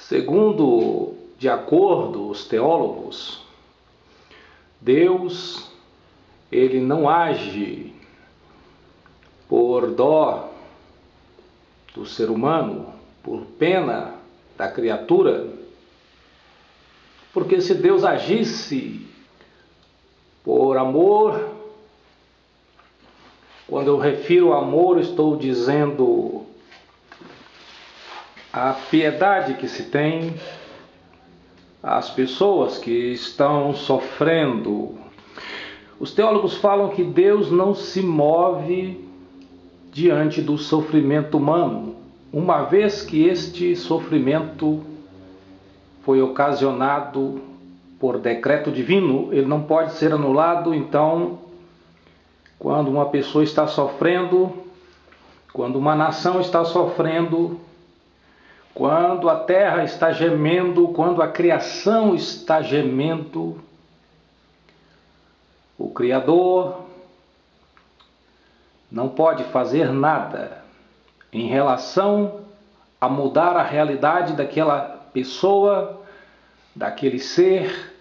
Segundo, de acordo os teólogos, Deus, ele não age por dó do ser humano, por pena da criatura, porque se Deus agisse por amor, quando eu refiro amor, estou dizendo a piedade que se tem às pessoas que estão sofrendo. Os teólogos falam que Deus não se move diante do sofrimento humano, uma vez que este sofrimento foi ocasionado por decreto divino, ele não pode ser anulado. Então, quando uma pessoa está sofrendo, quando uma nação está sofrendo, quando a terra está gemendo, quando a criação está gemendo, o Criador não pode fazer nada em relação a mudar a realidade daquela pessoa, daquele ser,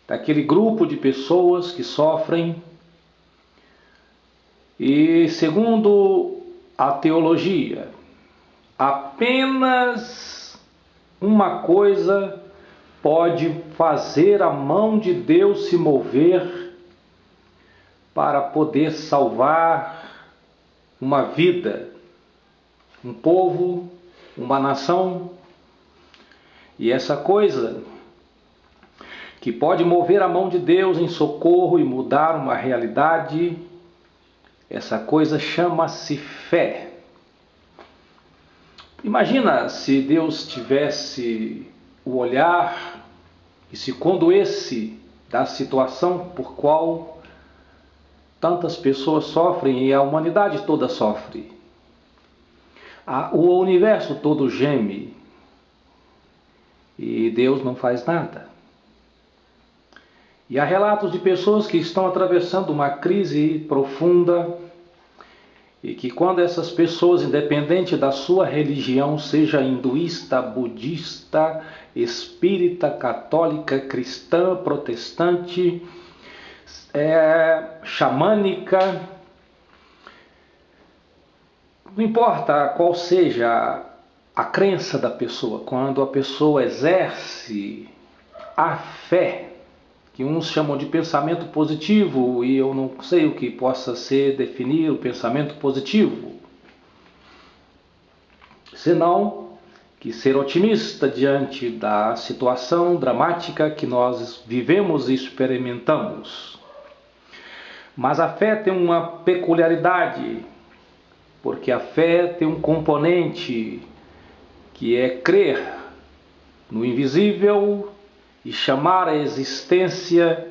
daquele grupo de pessoas que sofrem. E segundo a teologia, apenas uma coisa pode fazer a mão de Deus se mover para poder salvar uma vida, um povo, uma nação. E essa coisa que pode mover a mão de Deus em socorro e mudar uma realidade, essa coisa chama-se fé. Imagina se Deus tivesse o olhar e se condoesse da situação por qual tantas pessoas sofrem e a humanidade toda sofre. O universo todo geme e Deus não faz nada. E há relatos de pessoas que estão atravessando uma crise profunda e que quando essas pessoas, independente da sua religião, seja hinduísta, budista, espírita, católica, cristã, protestante, xamânica, não importa qual seja a crença da pessoa, quando a pessoa exerce a fé, que uns chamam de pensamento positivo, e eu não sei o que possa ser definir o pensamento positivo, senão que ser otimista diante da situação dramática que nós vivemos e experimentamos. Mas a fé tem uma peculiaridade, porque a fé tem um componente que é crer no invisível e chamar a existência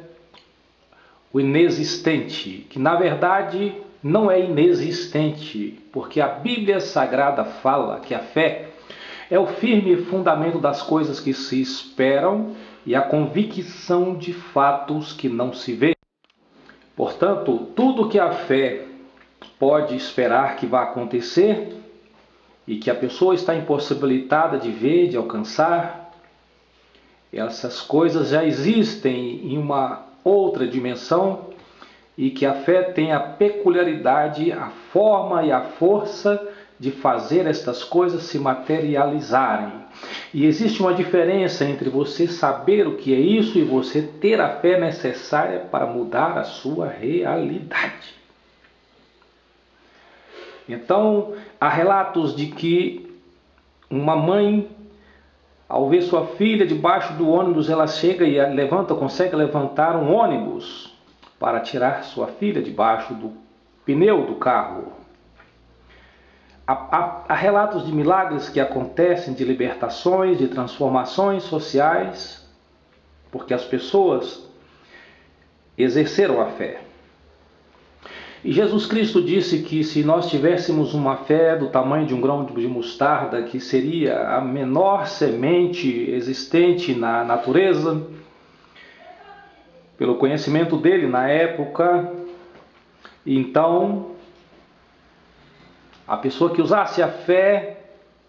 o inexistente, que na verdade não é inexistente, porque a Bíblia Sagrada fala que a fé é o firme fundamento das coisas que se esperam e a convicção de fatos que não se vê. Portanto, tudo que a fé pode esperar que vá acontecer e que a pessoa está impossibilitada de ver, de alcançar, essas coisas já existem em uma outra dimensão e que a fé tem a peculiaridade, a forma e a força de fazer estas coisas se materializarem. E existe uma diferença entre você saber o que é isso e você ter a fé necessária para mudar a sua realidade. Então, há relatos de que uma mãe, ao ver sua filha debaixo do ônibus, ela chega e consegue levantar um ônibus para tirar sua filha debaixo do pneu do carro. Há relatos de milagres que acontecem, de libertações, de transformações sociais, porque as pessoas exerceram a fé. E Jesus Cristo disse que se nós tivéssemos uma fé do tamanho de um grão de mostarda, que seria a menor semente existente na natureza, pelo conhecimento dele na época, então a pessoa que usasse a fé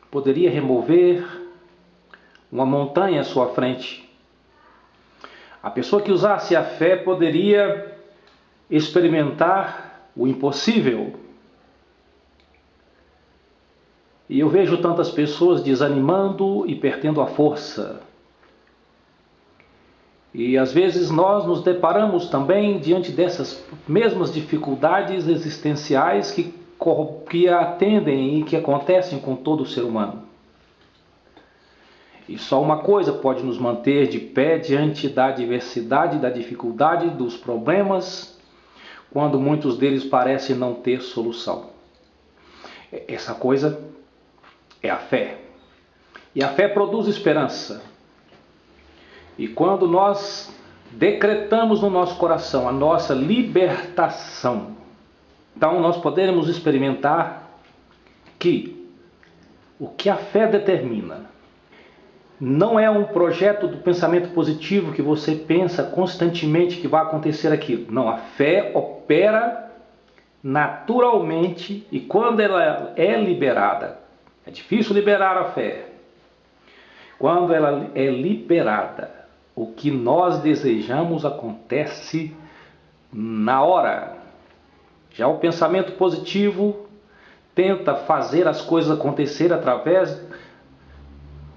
poderia remover uma montanha à sua frente. A pessoa que usasse a fé poderia experimentar o impossível. E eu vejo tantas pessoas desanimando e perdendo a força. E às vezes nós nos deparamos também diante dessas mesmas dificuldades existenciais que atendem e que acontecem com todo ser humano. E só uma coisa pode nos manter de pé diante da adversidade, da dificuldade, dos problemas, quando muitos deles parecem não ter solução. Essa coisa é a fé. E a fé produz esperança. E quando nós decretamos no nosso coração a nossa libertação, então nós podemos experimentar que o que a fé determina não é um projeto do pensamento positivo que você pensa constantemente que vai acontecer aquilo. Não, a fé opera naturalmente e quando ela é liberada, é difícil liberar a fé. Quando ela é liberada, o que nós desejamos acontece na hora. Já o pensamento positivo tenta fazer as coisas acontecer através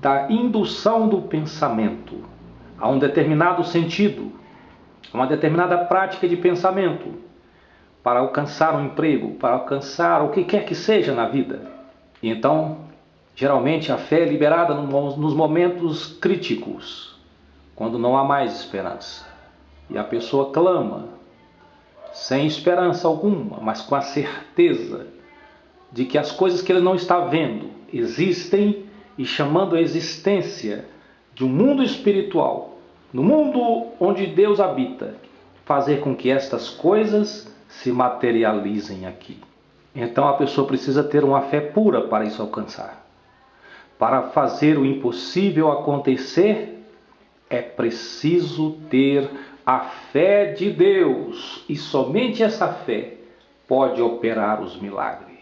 da indução do pensamento a um determinado sentido, a uma determinada prática de pensamento, para alcançar um emprego, para alcançar o que quer que seja na vida. E então, geralmente a fé é liberada nos momentos críticos, quando não há mais esperança. E a pessoa clama, sem esperança alguma, mas com a certeza de que as coisas que ele não está vendo existem e chamando a existência de um mundo espiritual, no mundo onde Deus habita, fazer com que estas coisas se materializem aqui. Então a pessoa precisa ter uma fé pura para isso alcançar. Para fazer o impossível acontecer, é preciso ter a fé de Deus. E somente essa fé pode operar os milagres.